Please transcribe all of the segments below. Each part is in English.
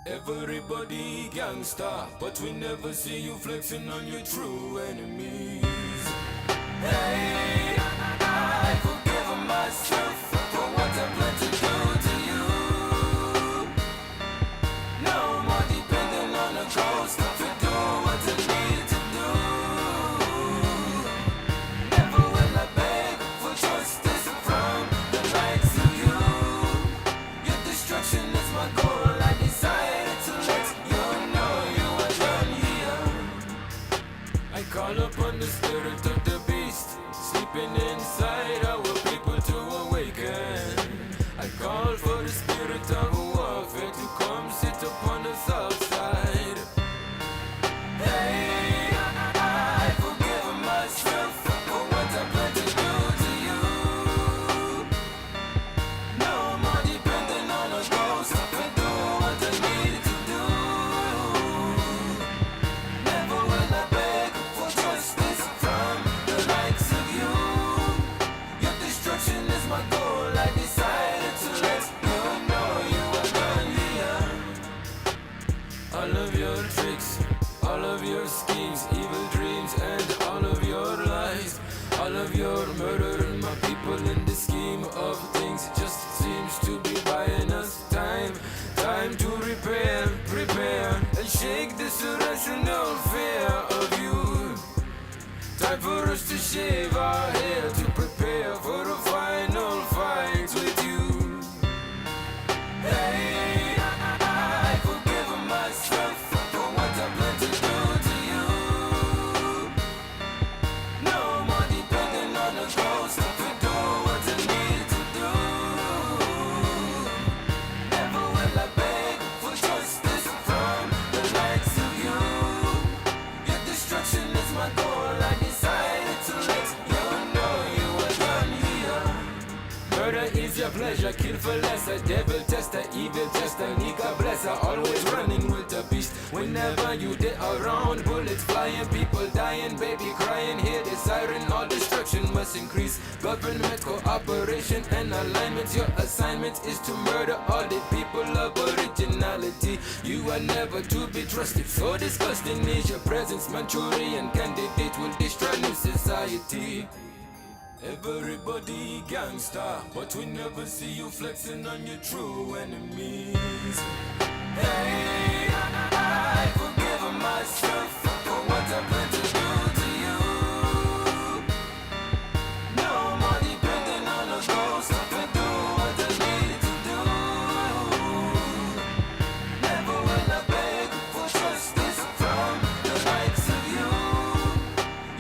Everybody gangster, but we never see you flexing on your true enemies. Hey, I forgive myself for what I plan to do to you. No more depending on a ghost to do what I need to do. Never will I beg for justice from the likes of you. Your destruction is my goal. I decided to let you know you are done here. I call upon the spirit of the beast sleeping inside our people to awaken. I call for the spirit of warfare to come sit upon the south side. Hey, I forgive myself for what I plan to do to you. No more depending on a ghost to do what I need to do. Never will I beg for justice from the likes of you. Your destruction is my goal. I decided to let you know you are done here. All of your tricks, all of your schemes, evil dreams, and all of your lies, all of your murdering my people in the scheme of things just seems to be buying us time. Time to repair, prepare, and shake this irrational fear of you. Time for us to shave our hair to prepare for a final fight with you. Hey, I forgive myself for what I plan to do to you. No more depending on a ghost to do what I need to do. Never will I beg for justice from the likes of you. Your destruction is my goal. I decided to let you know you are done here. Murder is your pleasure, kill for less. A devil tester, evil tester, nigga blesser. Always running with the beast. Whenever you get around, bullets flying, people dying, baby crying. Hear the siren, all destruction must increase. Government cooperation and alignment. Your assignment is to murder all the people of originality. You are never to be trusted. So disgusting is your presence. Manchurian candidate will destroy new society. Everybody gangster, but we never see you flexing on your true enemies. Hey, I forgive myself for what I plan to do to you. No more depending on a ghost to do what I need to do. Never will I beg for justice from the likes of you.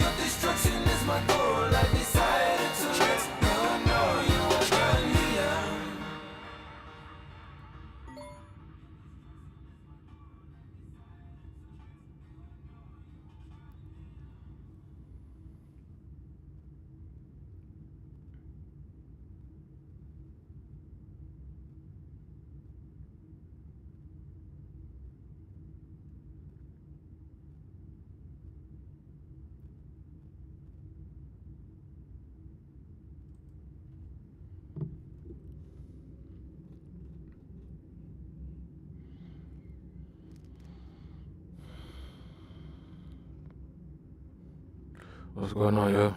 Your destruction is my goal. I decided to let you know you are done here. What's going on, yo?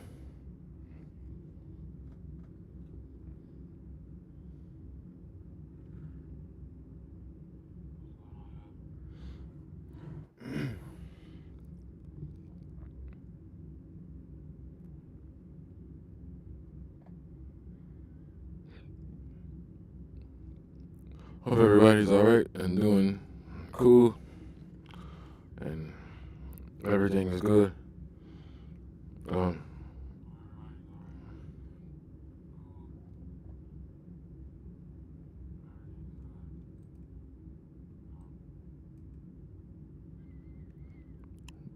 Hope everybody's alright and doing cool and everything is good.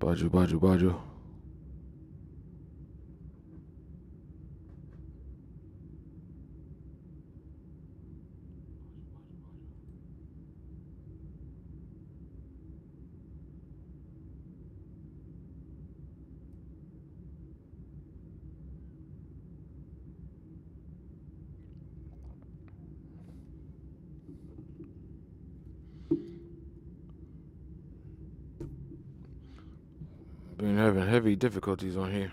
Baju. been having heavy difficulties on here.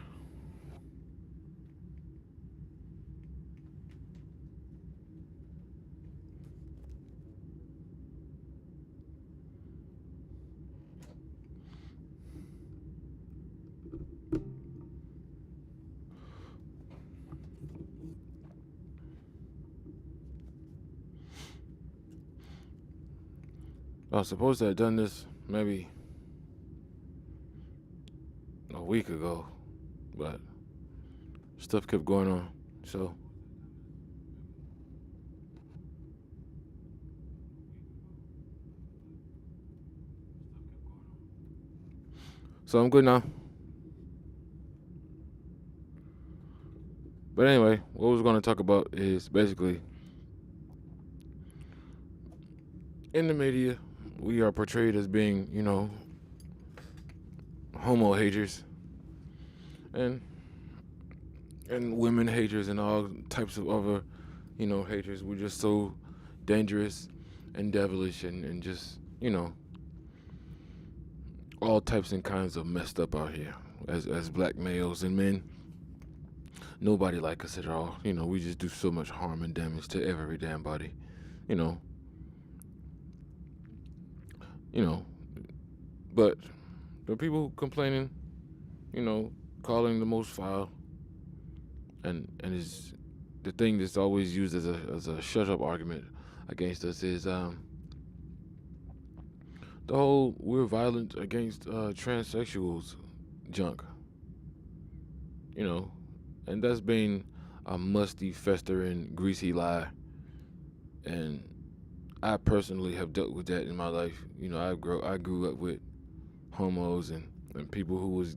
I was supposed to have done this maybe a week ago, but stuff kept going on. So I'm good now. But anyway, what we're going to talk about is basically in the media, we are portrayed as being, homo haters and women haters and all types of other, haters. We're just so dangerous and devilish and just, all types and kinds of messed up out here as black males and men. Nobody like us at all. We just do so much harm and damage to every damn body. You know. But the people complaining, calling the most foul, and is the thing that's always used as a shut up argument against us is the whole we're violent against transsexuals junk. And that's been a musty, festering, greasy lie. And I personally have dealt with that in my life. I grew up with homos and people who was,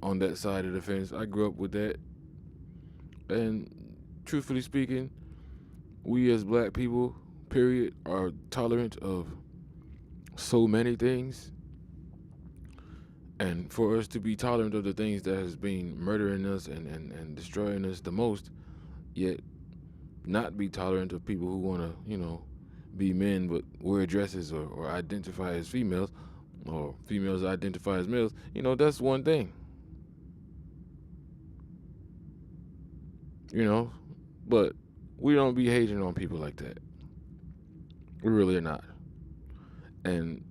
on that side of the fence. I grew up with that. And truthfully speaking, we as black people, period, are tolerant of so many things. And for us to be tolerant of the things that has been murdering us and destroying us the most, yet not be tolerant of people who want to, be men but wear dresses or identify as females, or females identify as males, that's one thing. But we don't be hating on people like that. We really are not. And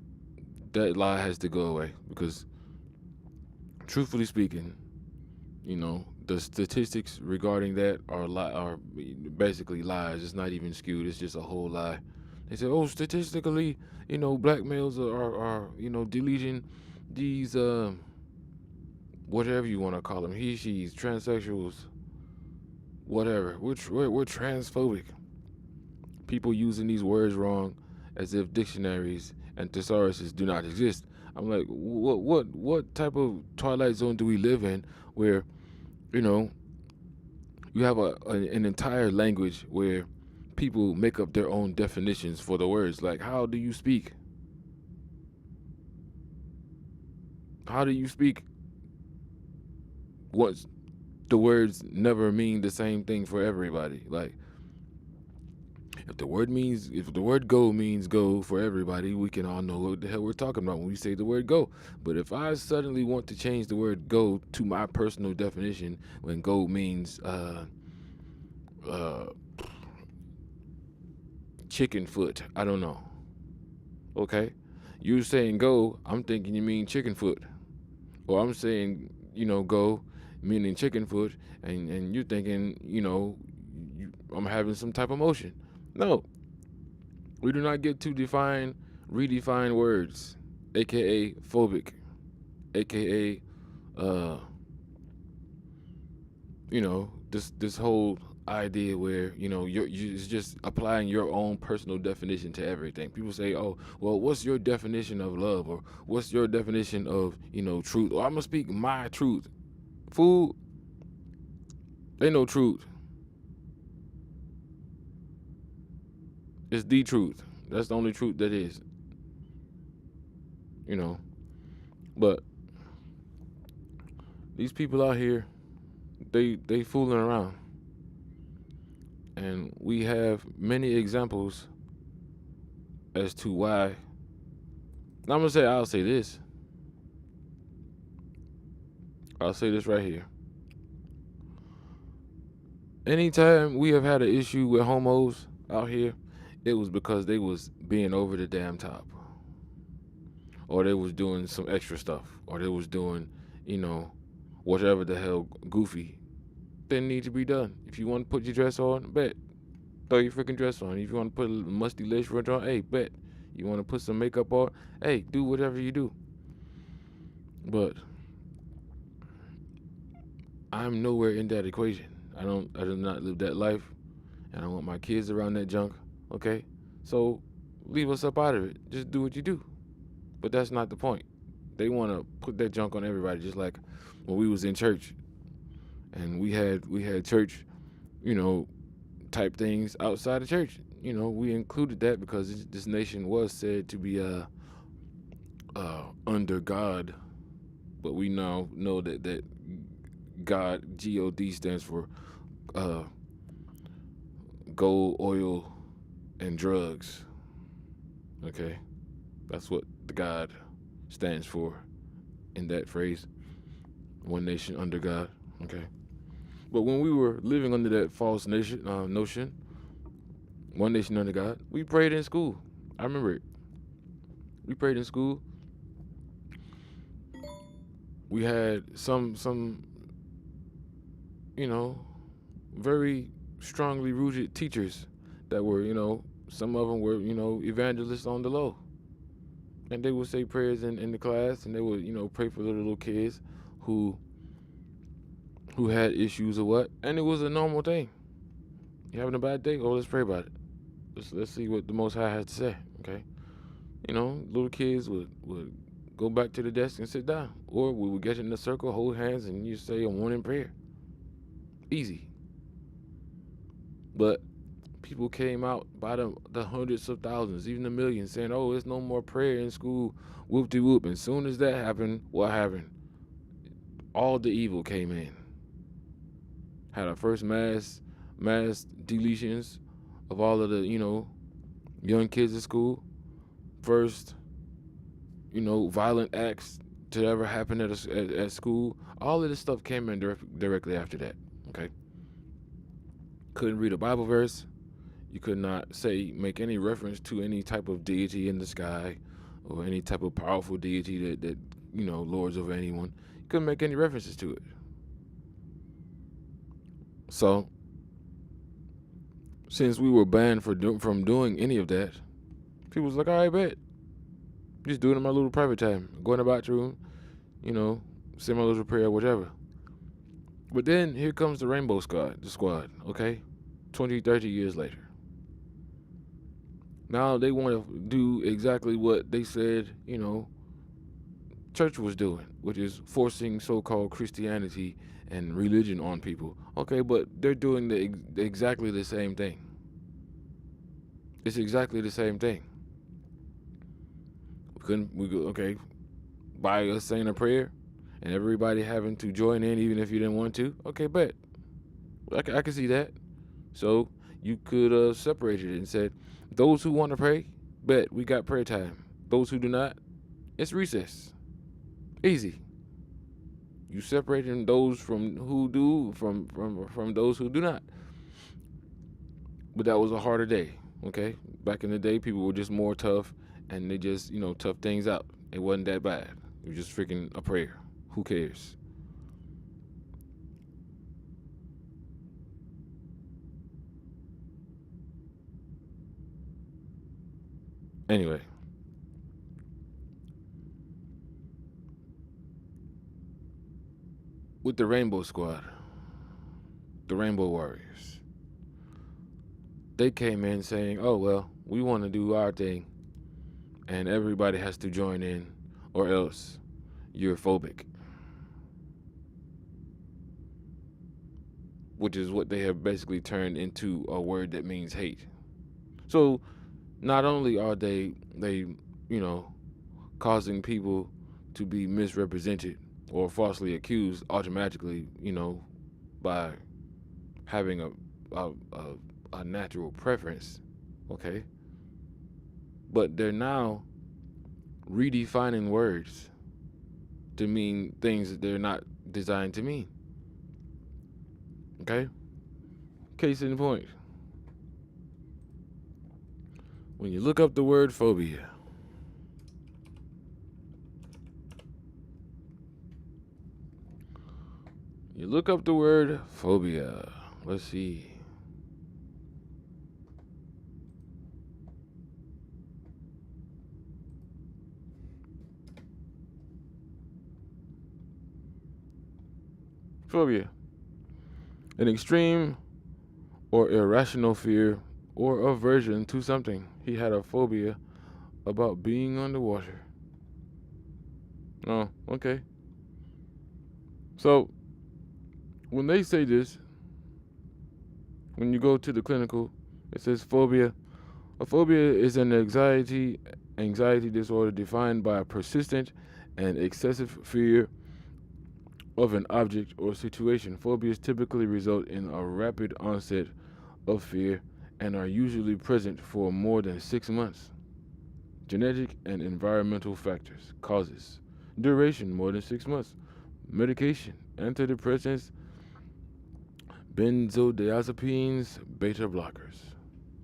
that lie has to go away because, truthfully speaking, the statistics regarding that are basically lies. It's not even skewed. It's just a whole lie. They say, oh, statistically, black males are deleting these, whatever you want to call them, he, she's, transsexuals, whatever. We're transphobic. People using these words wrong as if dictionaries and thesauruses do not exist. I'm like, what type of twilight zone do we live in where, you have an entire language where people make up their own definitions for the words. Like, how do you speak? How do you speak? What's the words never mean the same thing for everybody. Like, if the word go means go for everybody, we can all know what the hell we're talking about when we say the word go. But if I suddenly want to change the word go to my personal definition, when go means chicken foot, I don't know. Okay? You're saying go, I'm thinking you mean chicken foot. Or I'm saying, go, meaning chicken foot, and you're thinking, I'm having some type of motion. No. We do not get to redefine words, aka phobic, aka this whole idea where you're it's just applying your own personal definition to everything. People say, oh, well, what's your definition of love, or what's your definition of truth? Or I'm gonna speak my truth. Fool, they know truth. It's the truth. That's the only truth that is. But these people out here, they fooling around. And we have many examples as to why. I'll say this. I'll say this right here. Anytime we have had an issue with homos out here, it was because they was being over the damn top. Or they was doing some extra stuff. Or they was doing, whatever the hell goofy didn't need to be done. If you want to put your dress on, bet. Throw your freaking dress on. If you want to put a musty lace front on, hey, bet. You want to put some makeup on, hey, do whatever you do. But I'm nowhere in that equation. I do not live that life, and I don't want my kids around that junk. Okay, so leave us up out of it. Just do what you do. But that's not the point. They want to put that junk on everybody, just like when we was in church, and we had church, type things outside of church. We included that because this nation was said to be under God, but we now know that God, God, stands for gold, oil, and drugs. Okay, that's what the God stands for in that phrase. One nation under God. Okay, but when we were living under that false notion, one nation under God, we prayed in school. I remember it. We prayed in school. We had some very strongly rooted teachers that were, some of them were, evangelists on the low. And they would say prayers in the class, and they would, pray for the little kids who had issues or what. And it was a normal thing. You having a bad day? Oh, let's pray about it. Let's see what the Most High has to say, okay? Little kids would go back to the desk and sit down. Or we would get in a circle, hold hands, and you say a morning prayer. Easy. But people came out by the hundreds of thousands, even the millions, saying, oh, there's no more prayer in school, whoop-de-whoop. And as soon as that happened, what happened? All the evil came in. Had our first mass deletions of all of the, young kids at school. First, violent acts to ever happen at school. All of this stuff came in directly after that, okay? Couldn't read a Bible verse. You could not make any reference to any type of deity in the sky or any type of powerful deity that lords over anyone. You couldn't make any references to it. So, since we were banned from doing any of that, people was like, all right, bet. Just do it in my little private time. Go in the bathroom, say my little prayer, whatever. But then here comes the Rainbow Squad, okay? 20, 30 years later. Now they want to do exactly what they said, church was doing, which is forcing so-called Christianity and religion on people. Okay, but they're doing exactly the same thing. It's exactly the same thing. By us saying a prayer and everybody having to join in even if you didn't want to, okay, bet. I can see that. So you could have separated it and said, those who want to pray, bet, we got prayer time. Those who do not, it's recess. Easy. You separating those from who do from those who do not. But that was a harder day, okay? Back in the day, people were just more tough, and they just, tough things out. It wasn't that bad. It was just freaking a prayer. Who cares? Anyway. With the Rainbow Squad, the Rainbow Warriors, they came in saying, oh, well, we want to do our thing, and everybody has to join in, or else you're phobic. Which is what they have basically turned into a word that means hate. So not only are they causing people to be misrepresented or falsely accused automatically, by having a natural preference, okay? But they're now redefining words to mean things that they're not designed to mean. Okay? Case in point. When you look up the word phobia, you look up the word phobia. Let's see. Phobia. An extreme or irrational fear or aversion to something. He had a phobia about being underwater. Oh, okay. So, when they say this, when you go to the clinical, it says phobia. A phobia is an anxiety disorder defined by a persistent and excessive fear of an object or situation. Phobias typically result in a rapid onset of fear and are usually present for more than 6 months. Genetic and environmental factors, causes, duration more than 6 months, medication, antidepressants, benzodiazepines, beta blockers.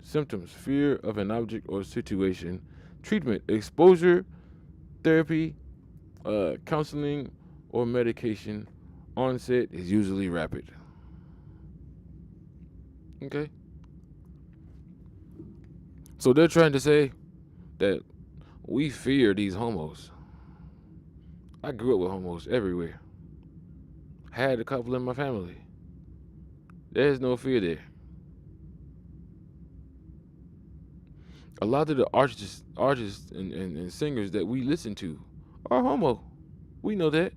Symptoms, fear of an object or situation. Treatment, exposure, therapy, counseling, or medication. Onset is usually rapid. Okay? So they're trying to say that we fear these homos. I grew up with homos everywhere. Had a couple in my family. There's no fear there. A lot of the artists and singers that we listen to are homo. We know that.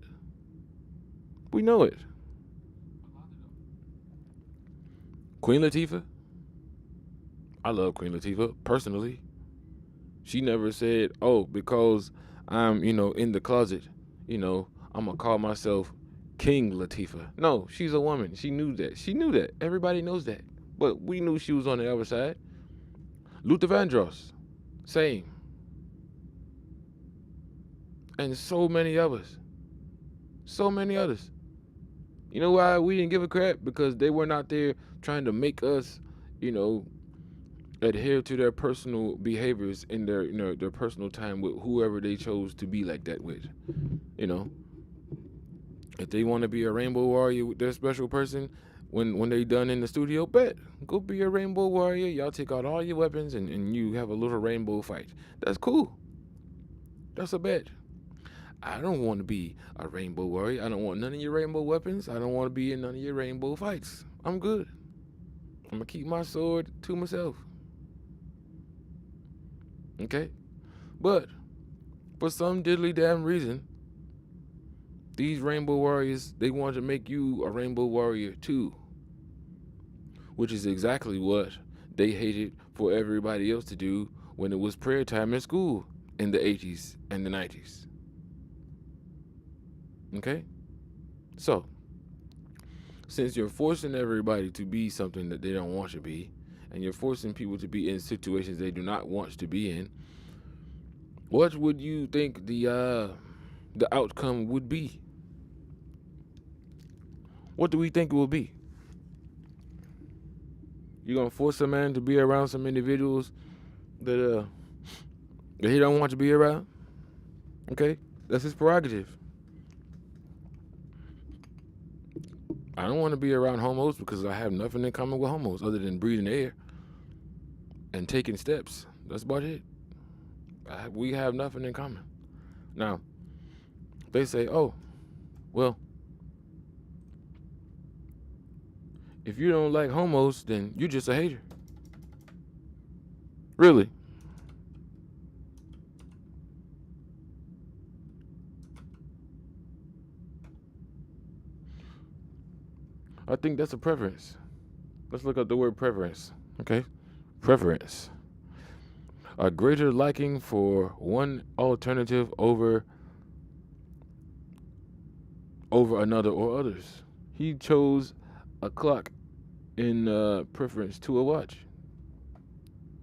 We know it. Queen Latifah. I love Queen Latifah personally. She never said, "Oh, because I'm, in the closet, I'm gonna call myself King Latifah." No, she's a woman. She knew that. She knew that. Everybody knows that. But we knew she was on the other side. Luther Vandross, same. And so many others. So many others. You know why we didn't give a crap? Because they were not there trying to make us, adhere to their personal behaviors in their personal time with whoever they chose to be like that with. If they want to be a rainbow warrior with their special person, when they done in the studio, bet go be a rainbow warrior. Y'all take out all your weapons and you have a little rainbow fight. That's cool. That's a bet. I don't want to be a rainbow warrior. I don't want none of your rainbow weapons. I don't want to be in none of your rainbow fights. I'm good. I'm gonna keep my sword to myself. Okay? But for some diddly damn reason, these rainbow warriors, they want to make you a rainbow warrior too. Which is exactly what they hated for everybody else to do when it was prayer time in school in the 80s and the 90s. Okay? So, since you're forcing everybody to be something that they don't want to be, and you're forcing people to be in situations they do not want to be in, what would you think the outcome would be? What do we think it will be? You're gonna force a man to be around some individuals that he don't want to be around? Okay? That's his prerogative. I don't want to be around homos because I have nothing in common with homos other than breathing air and taking steps. That's about it. We have nothing in common. Now, they say, "Oh, well, if you don't like homos, then you're just a hater." Really? I think that's a preference. Let's look up the word preference. Okay? Preference. A greater liking for one alternative over another or others. He chose a clock in preference to a watch.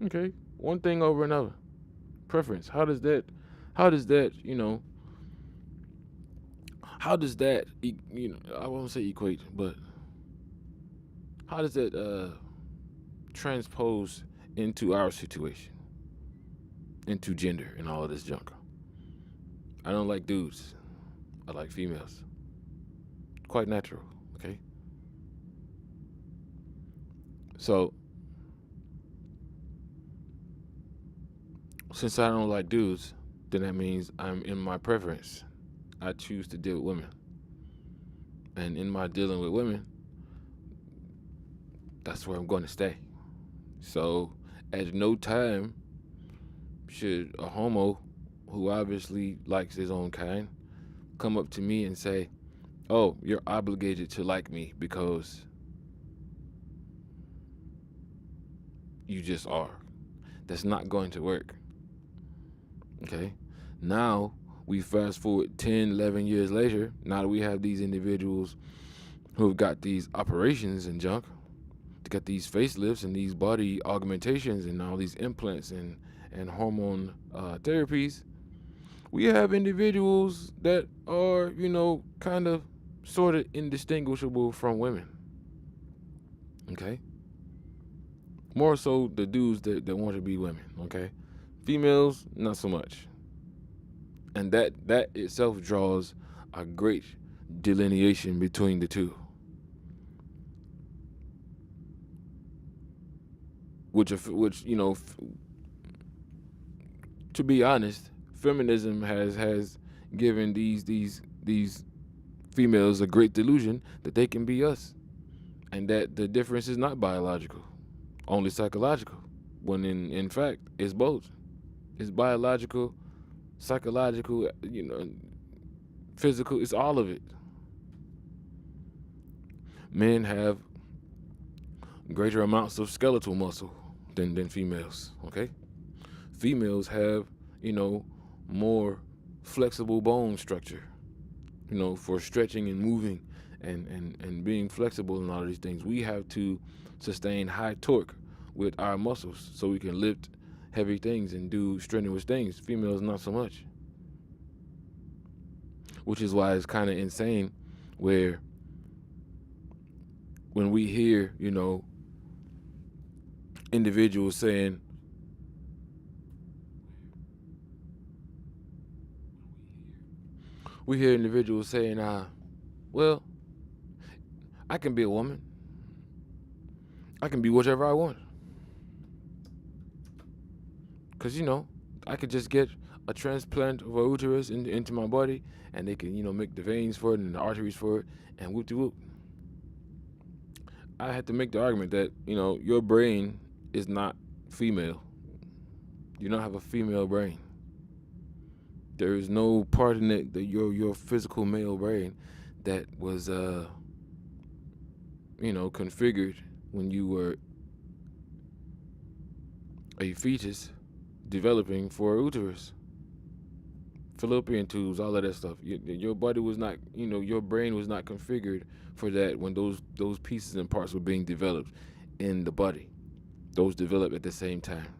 Okay? One thing over another. Preference. How does that, How does that, I won't say equate, but how does that transpose into our situation, into gender and all of this junk? I don't like dudes. I like females. Quite natural, okay? So, since I don't like dudes, then that means I'm in my preference. I choose to deal with women. And in my dealing with women, that's where I'm going to stay. So, at no time should a homo who obviously likes his own kind come up to me and say, "Oh, you're obligated to like me because you just are." That's not going to work. Okay? Now, we fast forward 10, 11 years later. Now that we have these individuals who have got these operations and junk, to get these facelifts and these body augmentations and all these implants and hormone therapies, we have individuals that are, kind of sort of indistinguishable from women. Okay? More so the dudes that want to be women, okay? Females, not so much. And that itself draws a great delineation between the two. Which to be honest, feminism has given these females a great delusion that they can be us, and that the difference is not biological, only psychological. When in fact it's both. It's biological, psychological, physical. It's all of it. Men have greater amounts of skeletal muscle than females. Okay, females have more flexible bone structure, for stretching and moving and being flexible and all of these things. We have to sustain high torque with our muscles so we can lift heavy things and do strenuous things. Females, not so much. Which is why it's kind of insane where when we hear, individuals saying, well, I can be a woman. I can be whatever I want. Because, I could just get a transplant of a uterus into my body, and they can, make the veins for it and the arteries for it, and whoop-de-whoop. I had to make the argument that, your brain is not female. You don't have a female brain. There is no part in it that your physical male brain that was configured when you were a fetus developing for a uterus, fallopian tubes, all of that stuff. Your body was not, your brain was not configured for that when those pieces and parts were being developed in the body. Those develop at the same time.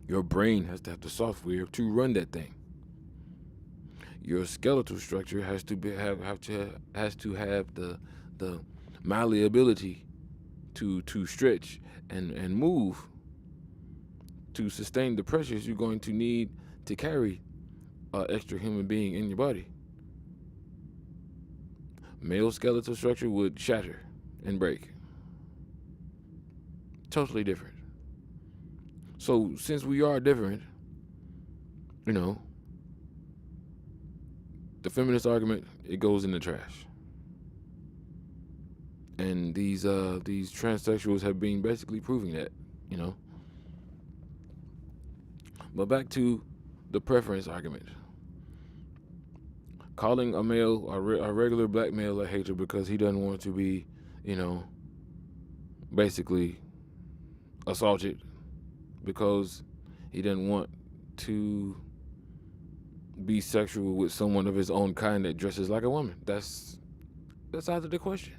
Your brain has to have the software to run that thing. Your skeletal structure has to have the malleability to stretch and move to sustain the pressures you're going to need to carry an extra human being in your body. Male skeletal structure would shatter and break. Totally different. So since we are different, the feminist argument, it goes in the trash. And these transsexuals have been basically proving that, But back to the preference argument. Calling a male, a regular black male, a hater because he doesn't want to be, basically assaulted because he doesn't want to be sexual with someone of his own kind that dresses like a woman. That's out of the question.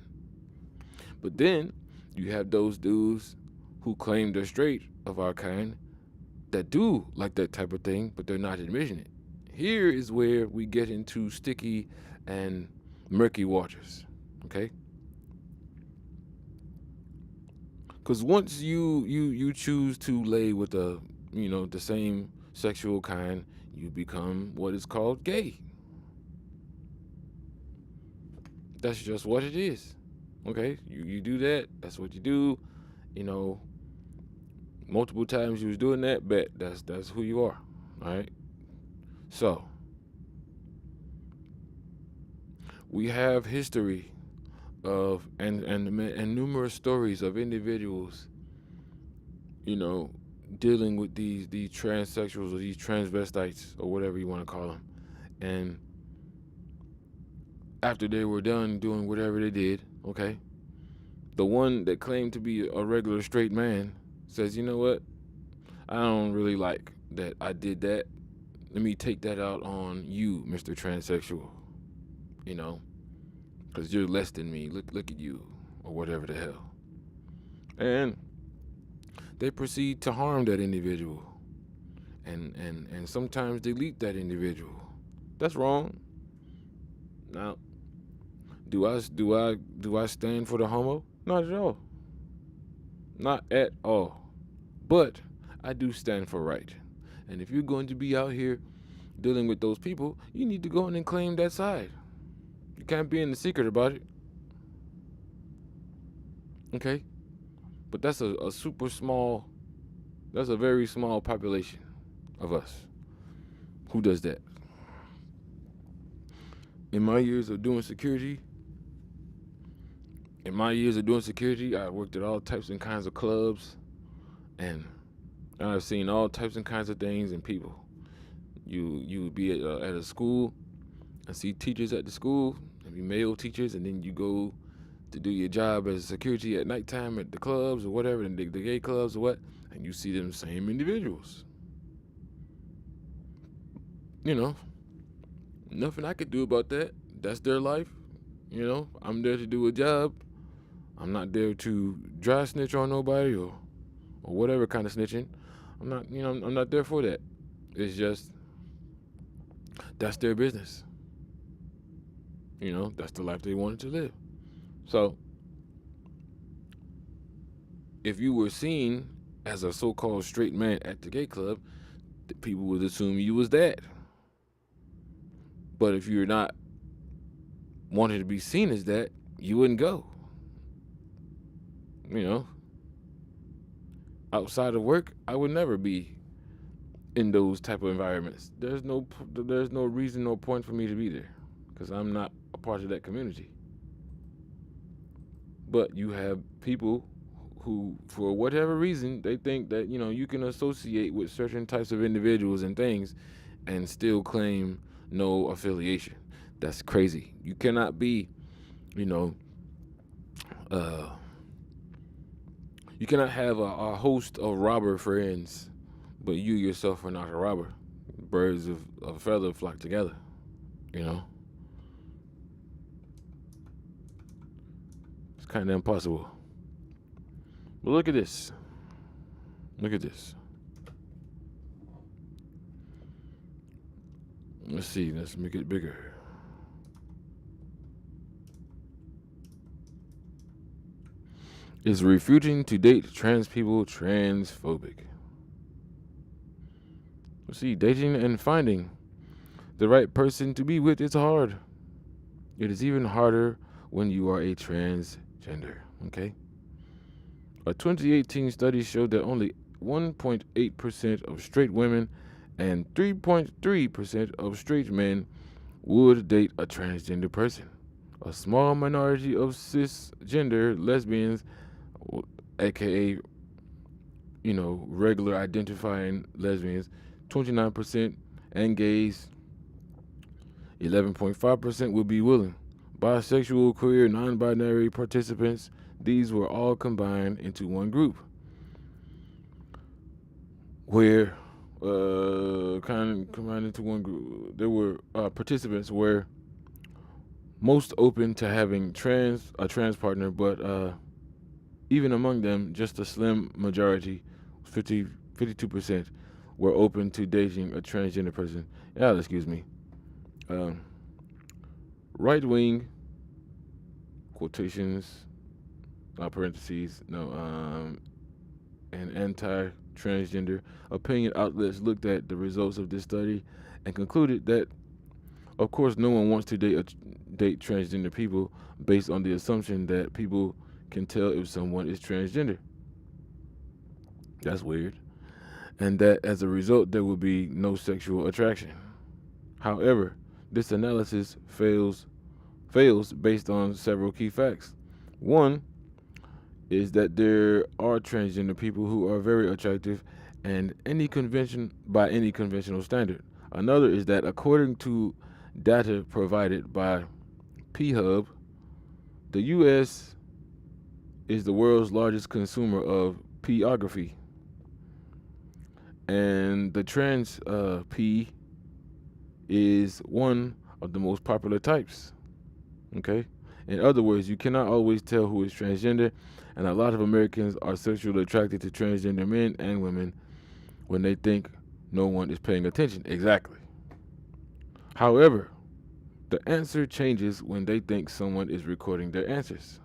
But then you have those dudes who claim they're straight of our kind that do like that type of thing, but they're not admitting it. Here is where we get into sticky and murky waters. Okay? Because once you choose to lay with the same sexual kind, you become what is called gay. That's just what it is. Okay? You do that, that's what you do. You know, multiple times you was doing that, bet that's who you are. Alright? So we have history of and numerous stories of individuals, dealing with these transsexuals or these transvestites or whatever you want to call them. And after they were done doing whatever they did, okay, the one that claimed to be a regular straight man says, you know what? I don't really like that I did that. Let me take that out on you, Mr. Transsexual. Because you're less than me. Look at you, or whatever the hell. And they proceed to harm that individual, and sometimes delete that individual. That's wrong. Now, do I stand for the homo? Not at all. Not at all. But I do stand for right. And if you're going to be out here dealing with those people, you need to go in and claim that side. You can't be in the secret about it. Okay? But that's a super small, that's a very small population of us who does that. In my years of doing security, I worked at all types and kinds of clubs, and I've seen all types and kinds of things and people. You would be at a school and see teachers at the school, and be male teachers, and then you go to do your job as security at nighttime at the clubs or whatever, the gay clubs or what, and you see them same individuals. Nothing I could do about that. That's their life. I'm there to do a job. I'm not there to dry snitch on nobody or whatever kind of snitching. I'm not there for that. It's just, that's their business. That's the life they wanted to live. So, if you were seen as a so-called straight man at the gay club, the people would assume you was that. But if you're not wanting to be seen as that, you wouldn't go. Outside of work, I would never be in those type of environments. There's no reason, no point for me to be there, because I'm not a part of that community. But you have people who, for whatever reason, they think that you can associate with certain types of individuals and things and still claim no affiliation. That's crazy. You cannot be, you cannot have a host of robber friends, but you yourself are not a robber. Birds of a feather flock together, It's kind of impossible. But look at this. Let's see. Let's make it bigger. Is refusing to date trans people transphobic? Let's see. Dating and finding the right person to be with is hard. It is even harder when you are a transgender. Okay? A 2018 study showed that only 1.8% of straight women and 3.3% of straight men would date a transgender person. A small minority of cisgender lesbians, aka, regular identifying lesbians, 29%, and gays, 11.5% would be willing. Bisexual, queer, non-binary participants, these were all combined into one group, where there were participants were most open to having a trans partner, but even among them, just a slim majority, 52%, were open to dating a transgender person. Excuse me. right wing quotations, parentheses, no, and anti-transgender opinion outlets looked at the results of this study and concluded that, of course, no one wants to date transgender people based on the assumption that people can tell if someone is transgender. That's weird. And that as a result, there will be no sexual attraction. However, this analysis fails based on several key facts. One is that there are transgender people who are very attractive and by any conventional standard. Another is that according to data provided by P-Hub, the US is the world's largest consumer of pornography, and the trans P is one of the most popular types. Okay? In other words, you cannot always tell who is transgender, and a lot of Americans are sexually attracted to transgender men and women when they think no one is paying attention. Exactly. However, the answer changes when they think someone is recording their answers.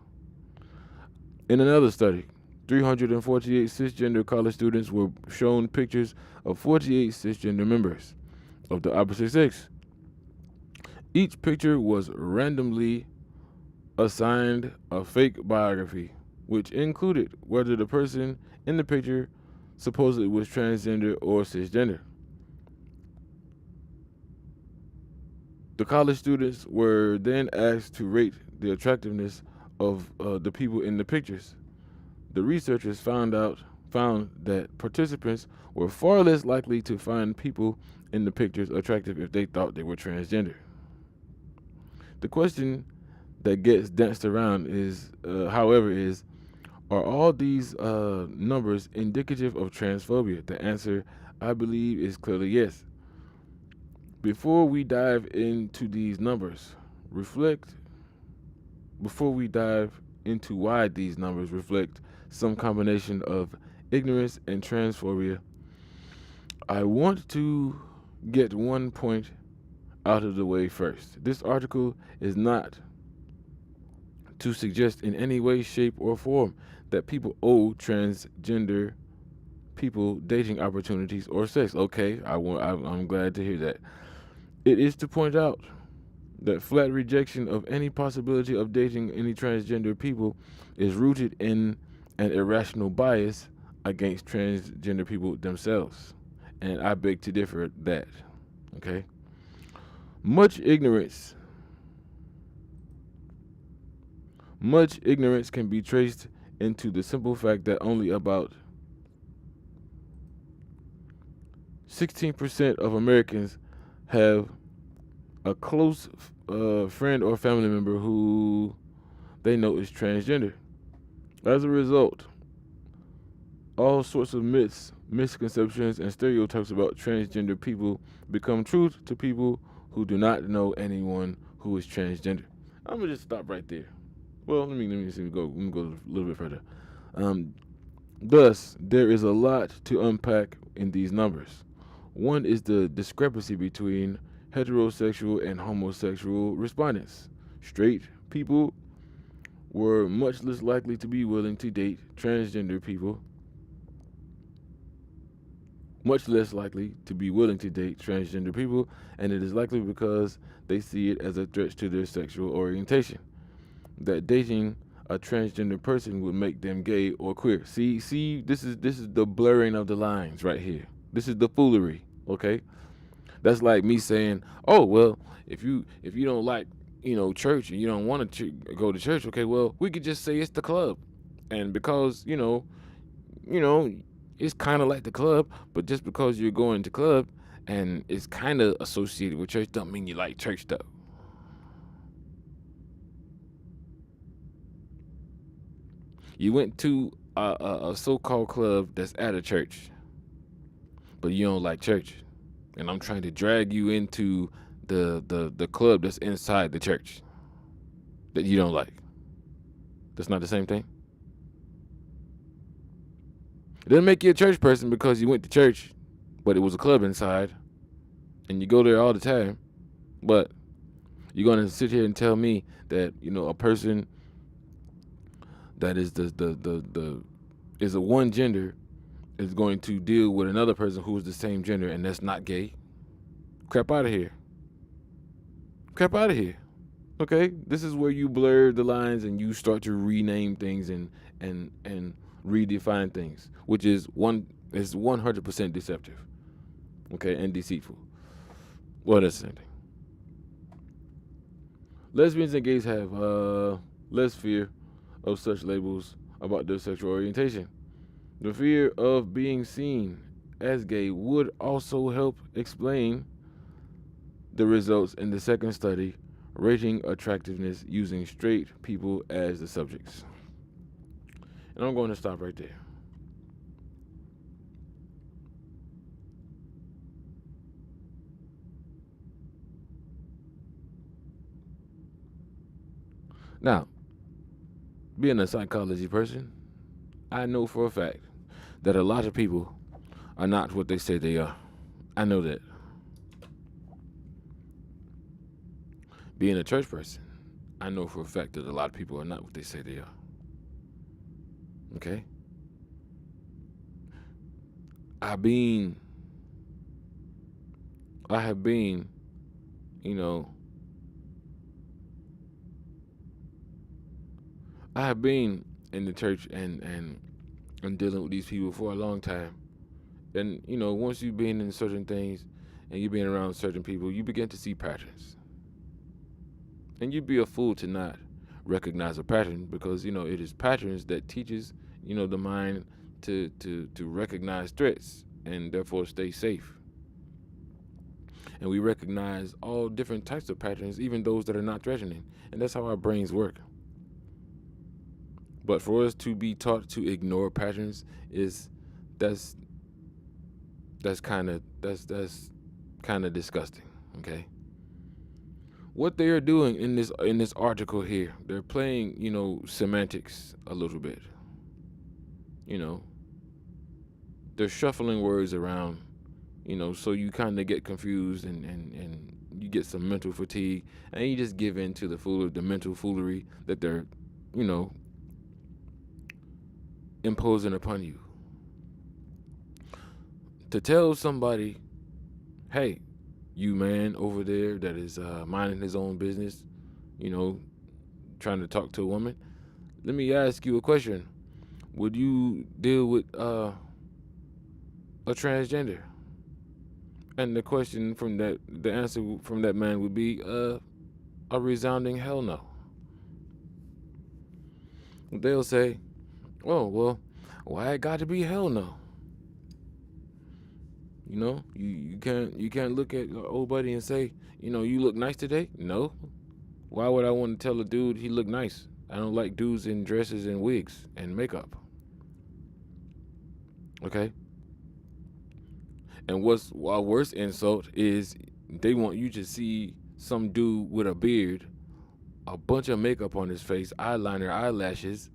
In another study, 348 cisgender college students were shown pictures of 48 cisgender members of the opposite sex. Each picture was randomly assigned a fake biography, which included whether the person in the picture supposedly was transgender or cisgender. The college students were then asked to rate the attractiveness of the people in the pictures. The researchers found that participants were far less likely to find people in the pictures attractive if they thought they were transgender. The question that gets danced around however, is are all these numbers indicative of transphobia? The answer, I believe, is clearly yes. Before we dive into these numbers, before we dive into why these numbers reflect some combination of ignorance and transphobia, I want to get one point out of the way first. This article is not to suggest in any way, shape, or form that people owe transgender people dating opportunities or sex. Okay, I'm glad to hear that. It is to point out that flat rejection of any possibility of dating any transgender people is rooted in an irrational bias against transgender people themselves. And I beg to differ at that. Okay? Much ignorance can be traced into the simple fact that only about 16% of Americans have a close friend or family member who they know is transgender. As a result, all sorts of myths, misconceptions, and stereotypes about transgender people become truth to people who do not know anyone who is transgender. I'm gonna just stop right there. Well, let me see. Let me go a little bit further. Thus, there is a lot to unpack in these numbers. One is the discrepancy between heterosexual and homosexual respondents. Straight people were much less likely to be willing to date transgender people. Much less likely to be willing to date transgender people, and it is likely because they see it as a threat to their sexual orientation. That dating a transgender person would make them gay or queer. See, this is the blurring of the lines right here. This is the foolery, okay? That's like me saying, "Oh, well, if you don't like, church and you don't want to go to church, okay, well, we could just say it's the club." And because, it's kind of like the club, but just because you're going to club and it's kind of associated with church don't mean you like church though. You went to a so-called club that's at a church, but you don't like church. And I'm trying to drag you into the club that's inside the church that you don't like. That's not the same thing. It doesn't make you a church person because you went to church, but it was a club inside, and you go there all the time. But You're gonna sit here and tell me that a person that is the is a one gender is going to deal with another person who is the same gender and that's not gay? Crap out of here. Crap out of here. Okay, this is where you blur the lines and you start to rename things and redefine things, which is 100% deceptive. Okay, and deceitful. Well, that's the same thing. Lesbians and gays have less fear of such labels about their sexual orientation. The fear of being seen as gay would also help explain the results in the second study rating attractiveness using straight people as the subjects. And I'm going to stop right there. Now, being a psychology person, I know for a fact that a lot of people are not what they say they are. I know that. Being a church person, I know for a fact that a lot of people are not what they say they are. Okay? I have been, you know, I have been in the church and dealing with these people for a long time. And, once you've been in certain things and you've been around certain people, you begin to see patterns. And you'd be a fool to not recognize a pattern because, it is patterns that teaches, the mind to recognize threats and therefore stay safe. And we recognize all different types of patterns, even those that are not threatening. And that's how our brains work. But for us to be taught to ignore patterns that's kind of disgusting, okay? What they are doing in this article here, they're playing, semantics a little bit. They're shuffling words around, so you kind of get confused and you get some mental fatigue and you just give in to the mental foolery that they're, imposing upon you. To tell somebody, hey, you man over there that is minding his own business, trying to talk to a woman, let me ask you a question. Would you deal with a transgender? And the answer from that man would be a resounding hell no. They'll say, oh, well, why it got to be hell no? You can't look at your old buddy and say, you look nice today? No. Why would I want to tell a dude he look nice? I don't like dudes in dresses and wigs and makeup. Okay? And what's a worse insult is they want you to see some dude with a beard, a bunch of makeup on his face, eyeliner, eyelashes,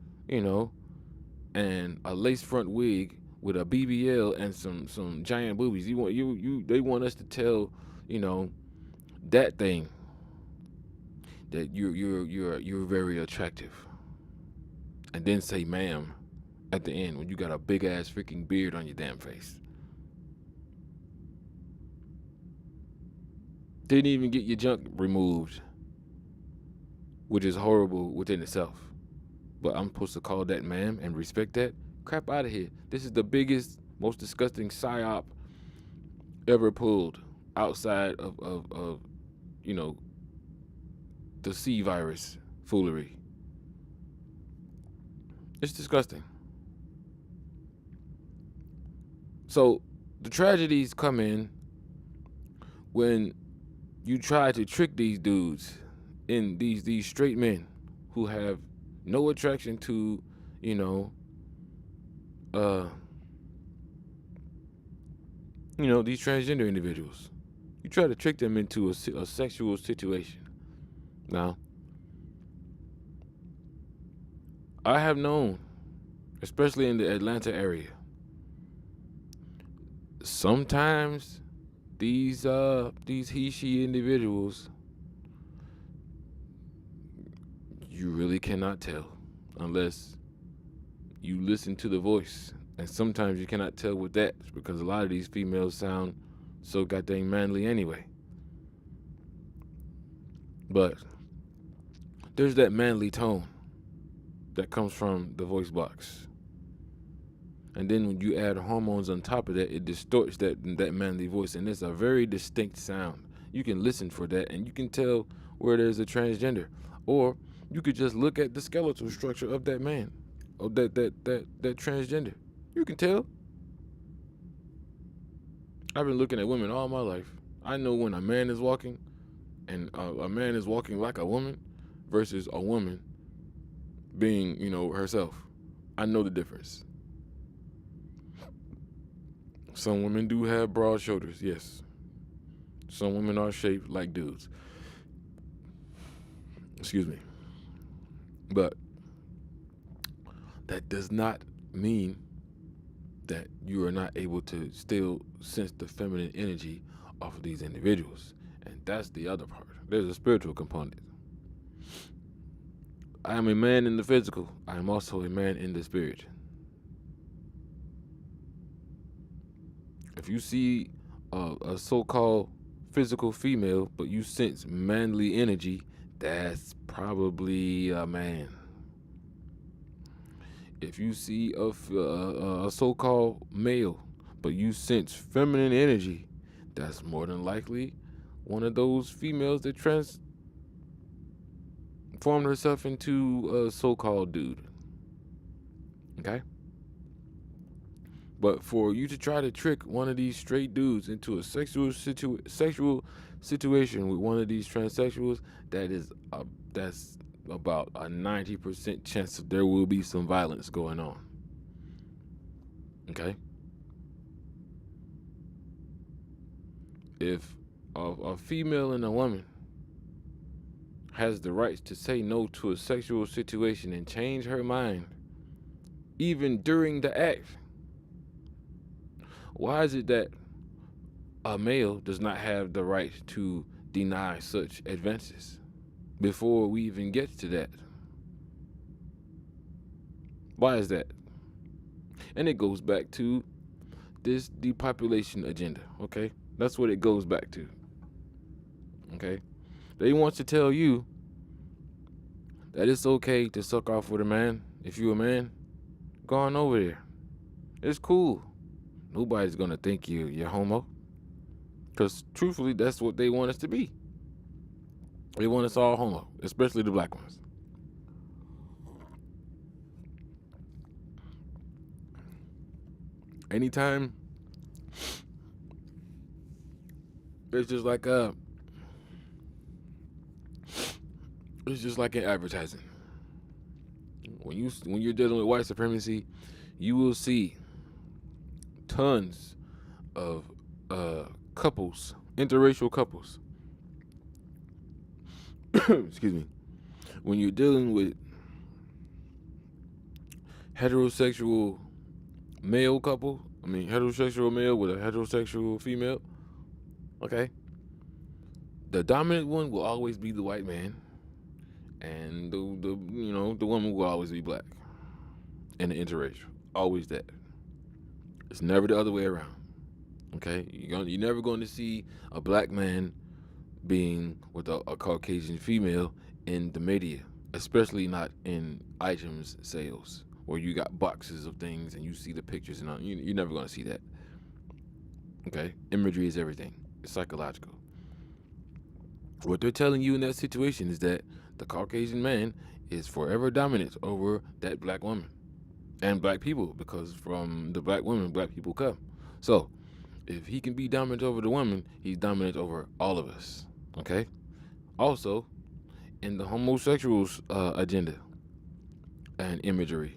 and a lace front wig with a BBL and some giant boobies. They want us to tell, that thing that you're very attractive. And then say ma'am at the end when you got a big ass freaking beard on your damn face. Didn't even get your junk removed, which is horrible within itself. But I'm supposed to call that ma'am and respect that? Crap out of here. This is the biggest, most disgusting psyop ever pulled outside of the C virus foolery. It's disgusting. So the tragedies come in when you try to trick these dudes in these straight men who have no attraction to, these transgender individuals. You try to trick them into a sexual situation. Now, I have known, especially in the Atlanta area, sometimes these he she individuals you really cannot tell unless you listen to the voice. And sometimes you cannot tell with that because a lot of these females sound so goddamn manly anyway. But there's that manly tone that comes from the voice box. And then when you add hormones on top of that, it distorts that manly voice, and it's a very distinct sound. You can listen for that, and you can tell where there's a transgender. Or you could just look at the skeletal structure of that man, or that transgender. You can tell. I've been looking at women all my life. I know when a man is walking, and a man is walking like a woman, versus a woman being, herself. I know the difference. Some women do have broad shoulders, yes. Some women are shaped like dudes. Excuse me. But that does not mean that you are not able to still sense the feminine energy off of these individuals. And that's the other part. There's a spiritual component. I am a man in the physical. I am also a man in the spirit. If you see a so-called physical female, but you sense manly energy, that's probably a man. If you see a so-called male, but you sense feminine energy, that's more than likely one of those females that transformed herself into a so-called dude. Okay? But for you to try to trick one of these straight dudes into a sexual situation with one of these transsexuals, that's about a 90% chance that there will be some violence going on. Okay? If a female and a woman has the right to say no to a sexual situation and change her mind, even during the act, why is it that a male does not have the right to deny such advances before we even get to that? Why is that? And it goes back to this depopulation agenda, okay? That's what it goes back to, okay? They want to tell you that it's okay to suck off with a man. If you're a man, go on over there. It's cool. Nobody's going to think you're homo. Because truthfully, that's what they want us to be. They want us all homo, especially the black ones. Anytime, it's just like in advertising. When you're dealing with white supremacy, you will see tons of couples, interracial couples. Excuse me. When you're dealing with heterosexual male couple, heterosexual male with a heterosexual female, okay? The dominant one will always be the white man, and the woman will always be black. And the interracial, always that. It's never the other way around. Okay, you're never going to see a black man being with a Caucasian female in the media, especially not in items sales where you got boxes of things and you see the pictures and all. You're never going to see that. Okay, imagery is everything. It's psychological. What they're telling you in that situation is that the Caucasian man is forever dominant over that black woman and black people, because from the black woman, black people come. So if he can be dominant over the woman, he's dominant over all of us. Okay? Also, in the homosexuals agenda and imagery,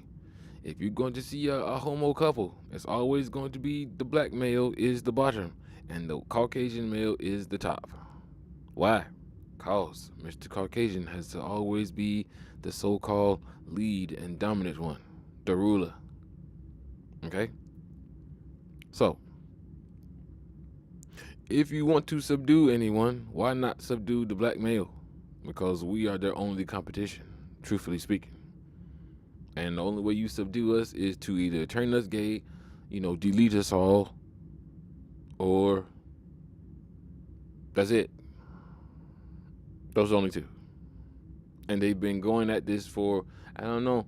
if you're going to see a homo couple, it's always going to be the black male is the bottom and the Caucasian male is the top. Why? Because Mr. Caucasian has to always be the so-called lead and dominant one, the ruler. Okay? So, if you want to subdue anyone, why not subdue the black male? Because we are their only competition. truthfully speaking. And the only way you subdue us is to either turn us gay, delete us all, or that's it. Those are the only two. And they've been going at this for, I don't know,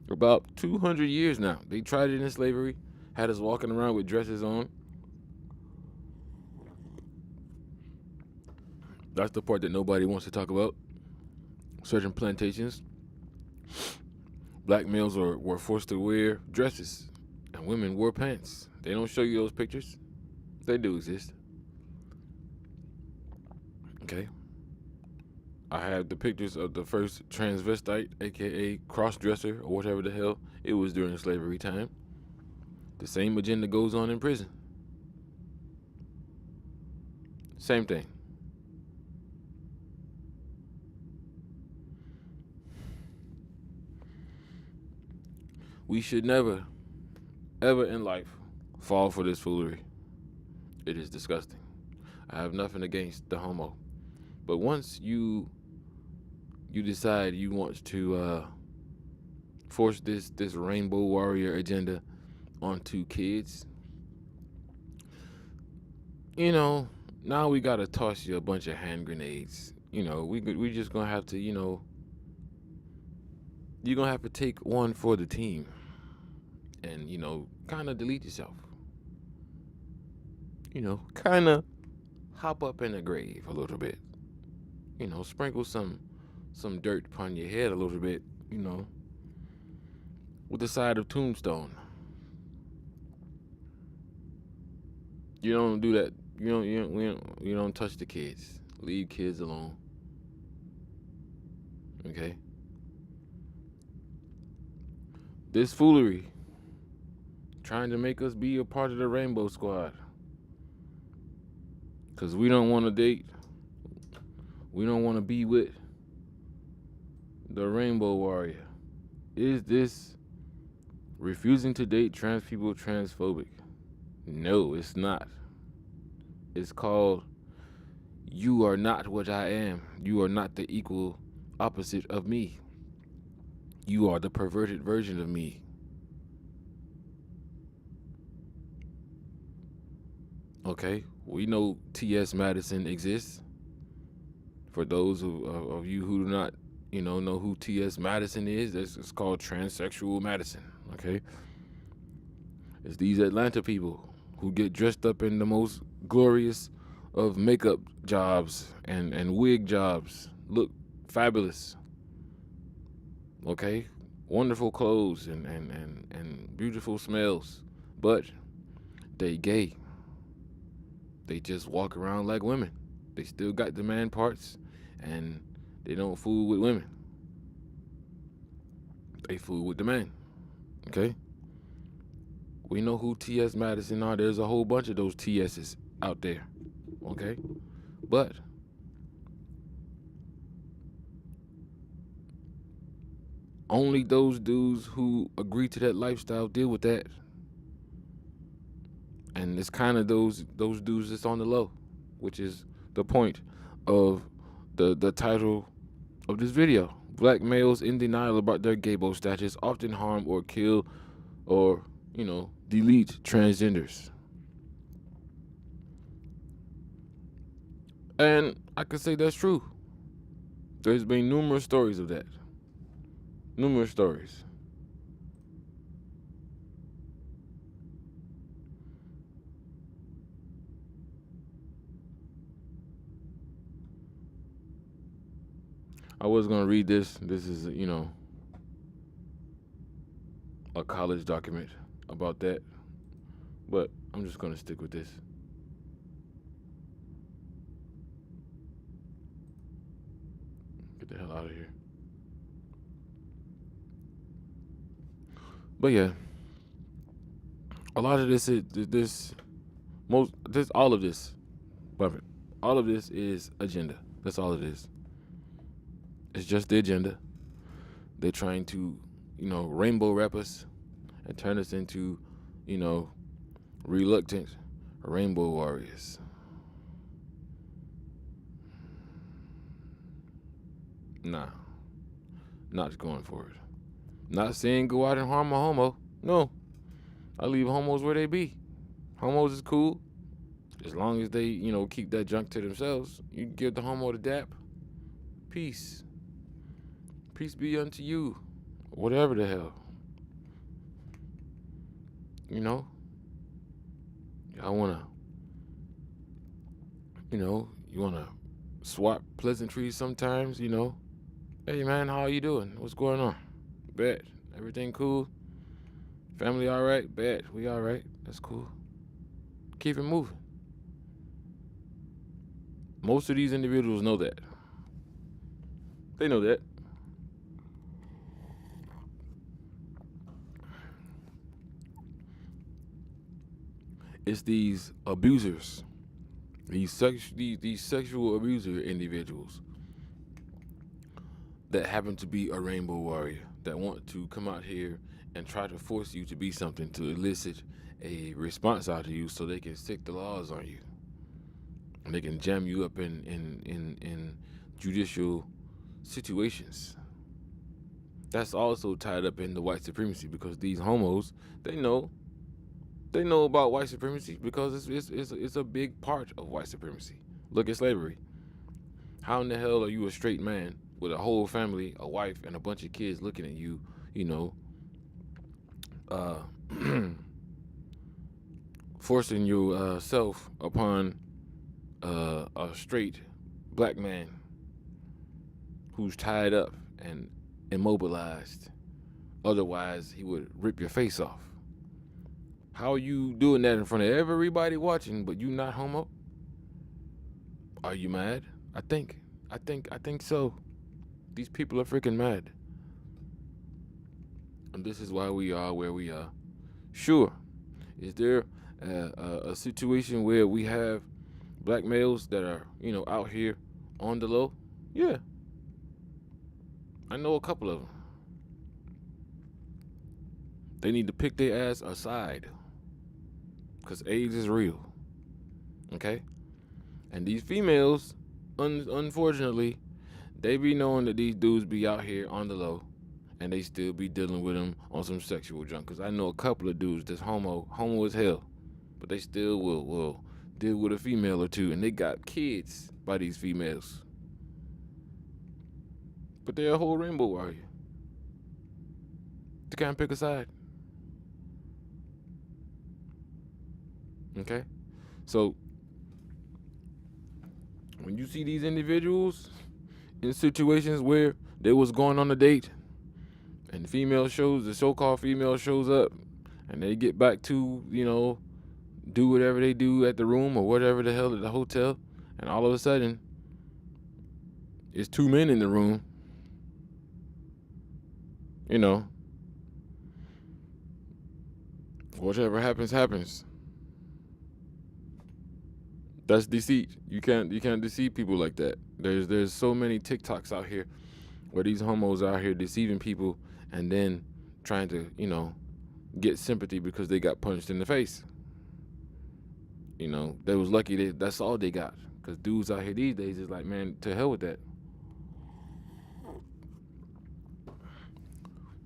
about 200 years now. They tried it in slavery, had us walking around with dresses on. That's the part that nobody wants to talk about. Certain plantations, black males were forced to wear dresses, and women wore pants. They don't show you those pictures. They do exist. Okay. I have the pictures of the first transvestite, aka cross-dresser, or whatever the hell it was during slavery time. The same agenda goes on in prison. Same thing. We should never, ever in life fall for this foolery. It is disgusting. I have nothing against the homo. But once you decide you want to force this rainbow warrior agenda onto kids, now we gotta toss you a bunch of hand grenades. We just gonna have to, you're gonna have to take one for the team, and kind of delete yourself. Kind of hop up in the grave a little bit. Sprinkle some dirt upon your head a little bit. With the side of tombstone. You don't do that. You don't touch the kids. Leave kids alone. Okay? This foolery, trying to make us be a part of the Rainbow Squad. Because we don't want to date. We don't want to be with the Rainbow Warrior. Is this refusing to date trans people transphobic? No, it's not. It's called, you are not what I am. You are not the equal opposite of me. You are the perverted version of me. Okay, we know T.S. Madison exists. For those of you who do not, know who T.S. Madison is, it's called transsexual Madison. Okay, it's these Atlanta people who get dressed up in the most glorious of makeup jobs and wig jobs, look fabulous. Okay, wonderful clothes and beautiful smells, but they gay. They just walk around like women. They still got the man parts, and they don't fool with women. They fool with the man. Okay? We know who T.S. Madison are. There's a whole bunch of those T.S.'s out there. Okay? But only those dudes who agree to that lifestyle deal with that. And it's kind of those dudes that's on the low, which is the point of the title of this video. Black males in denial about their Gaybo status often harm or kill or, delete transgenders. And I could say that's true. There's been numerous stories of that. Numerous stories. I was going to read this. This is, a college document about that. But I'm just going to stick with this. Get the hell out of here. But yeah, a lot of this is all of this is agenda. That's all it is. It's just the agenda. They're trying to, rainbow wrap us and turn us into, reluctant rainbow warriors. Nah. not going for it. Not saying go out and harm a homo. No. I leave homos where they be. Homos is cool. As long as they, keep that junk to themselves. You give the homo the dap. Peace. Peace be unto you. Whatever the hell. I wanna, you wanna swap pleasantries sometimes, Hey man, how are you doing? What's going on? Bet. Everything cool? Family alright? Bet. We alright. That's cool. Keep it moving. Most of these individuals know that. They know that. It's these abusers, these sexual abuser individuals that happen to be a rainbow warrior that want to come out here and try to force you to be something to elicit a response out of you so they can stick the laws on you. And they can jam you up in judicial situations. That's also tied up in the white supremacy because these homos, they know about white supremacy because it's a big part of white supremacy. Look at slavery. How in the hell are you a straight man with a whole family, a wife, and a bunch of kids looking at you, forcing yourself upon a straight black man who's tied up and immobilized? Otherwise, he would rip your face off. How are you doing that in front of everybody watching, but you not homo? Are you mad? I think so. These people are freaking mad. And this is why we are where we are. Sure. Is there a situation where we have black males that are, out here on the low? Yeah. I know a couple of them. They need to pick their ass aside. Because AIDS is real. Okay? And these females, unfortunately, they be knowing that these dudes be out here on the low. And they still be dealing with them on some sexual junk. Because I know a couple of dudes that's homo as hell. But they still will deal with a female or two. And they got kids by these females. But they're a whole rainbow warrior. They can't pick a side. Okay? So, when you see these individuals in situations where they was going on a date and the so-called female shows up and they get back to, do whatever they do at the room or whatever the hell at the hotel, and all of a sudden, it's two men in the room, whatever happens. That's deceit. You can't deceive people like that. There's so many TikToks out here where these homos are out here deceiving people and then trying to, get sympathy because they got punched in the face. They was lucky that's all they got. Because dudes out here these days is like, man, to hell with that.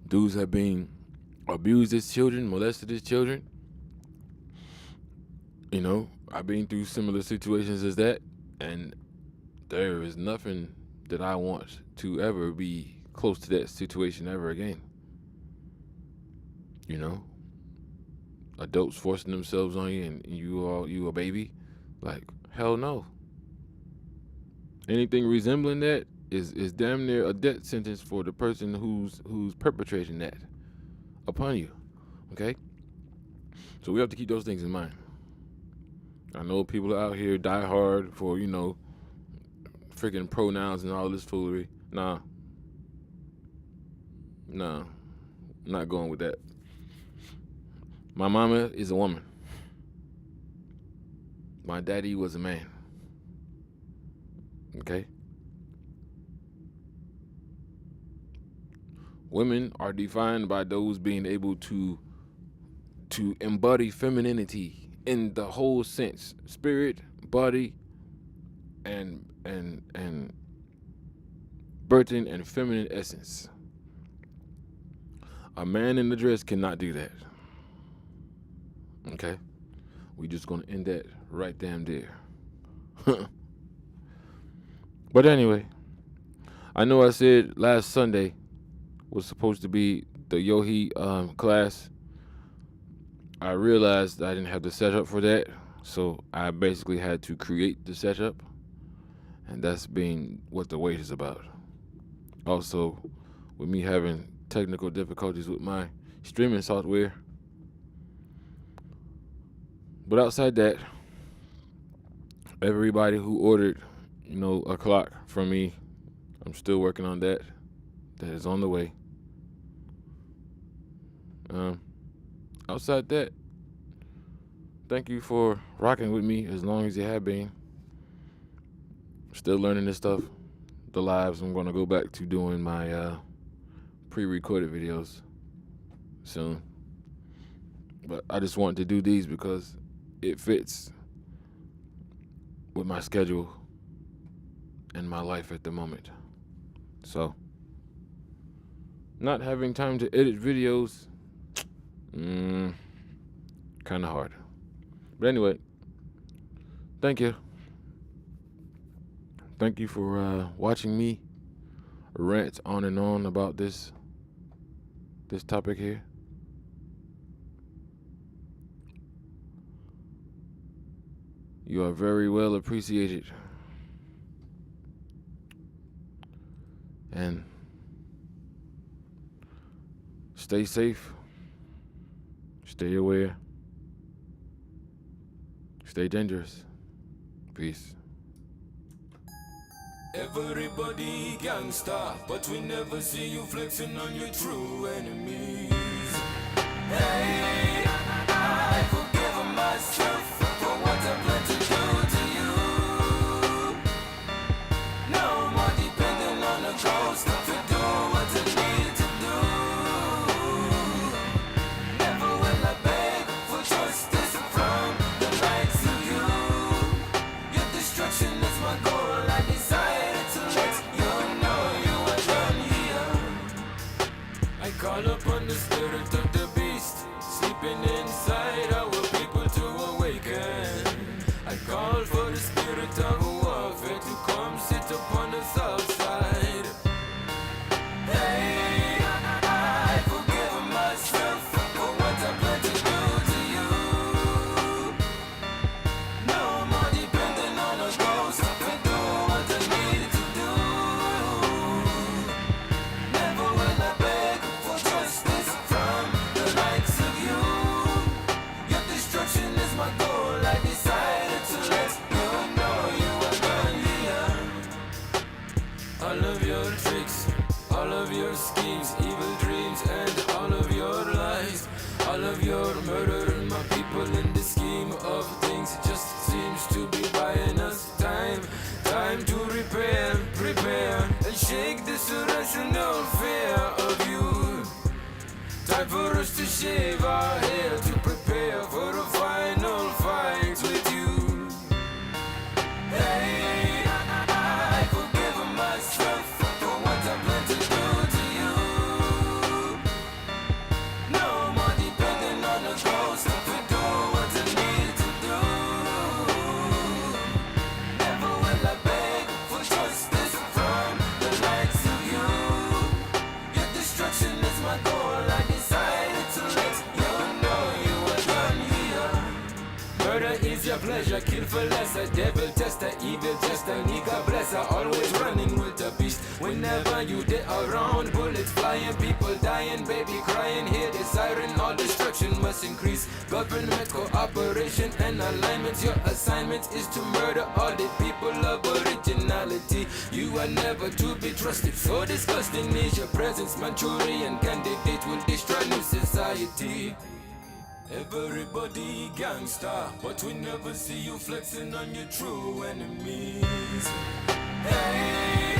Dudes have been abused as children, molested as children. I've been through similar situations as that, and there is nothing that I want to ever be close to that situation ever again. Adults forcing themselves on you and you a baby, like hell no. Anything resembling that is damn near a death sentence for the person who's perpetrating that upon you. Okay? So we have to keep those things in mind. I know people out here die hard for, freaking pronouns and all this foolery. Nah, not going with that. My mama is a woman. My daddy was a man. Okay? Women are defined by those being able to embody femininity in the whole sense, spirit, body, and birthing and feminine essence. A man in the dress cannot do that. Okay? We just gonna end that right damn there. But anyway, I know I said last Sunday was supposed to be the Yohi class. I realized I didn't have the setup for that, so I basically had to create the setup, and that's being what the wait is about. Also, with me having technical difficulties with my streaming software. But outside that, everybody who ordered, a clock from me, I'm still working on that. That is on the way. Outside that, thank you for rocking with me as long as you have been. Still learning this stuff. The lives, I'm going to go back to doing my pre-recorded videos soon. But I just wanted to do these because it fits with my schedule and my life at the moment. So, not having time to edit videos, kind of hard. But anyway, thank you. Thank you for watching me rant on and on about this topic here. You are very well appreciated. And stay safe, stay aware, stay dangerous. Peace. Everybody gangster, but we never see you flexing on your true enemies. Hey, I forgive myself for what I plan to do to you. No more depending on a ghost to do what I need to do. Never will I beg for justice from the likes of you. Your destruction is my goal. I decided to let you know you are done here. I call upon the spirit of the beast, sleeping inside our people to awaken. I call for the spirit of warfare to come sit upon the south side. Hey, I forgive myself for what I plan to do to you. No more depending on a ghost to do what I need to do. Never will I beg for justice from the likes of you. Your destruction is my goal. I decided to let you know you are done here. All of your tricks, all of your schemes, evil dreams, and all of your lies, all of your murder and my people in the scheme of things just seems to be buying us time. Time to repair, prepare, and shake this irrational fear of you. Time for us to shave our hair to prepare for a final fight with you. Hey, I forgive myself for what I plan to do to you. No more depending on a ghost to do what I need to do. Never will I beg for justice from the likes of you. Your destruction is my goal. I decided to let you know you are done here. Murder is your pleasure, kill for less. A devil tester, evil tester, nigga blesser. Always running with the beast. Whenever you get around, bullets flying, people dying, baby crying. Hear the siren, all destruction must increase. Government cooperation and alignment. Your assignment is to murder all the people of originality. You are never to be trusted. So disgusting is your presence. Manchurian candidate will destroy new society. Everybody gangster, but we never see you flexing on your true enemies. Hey,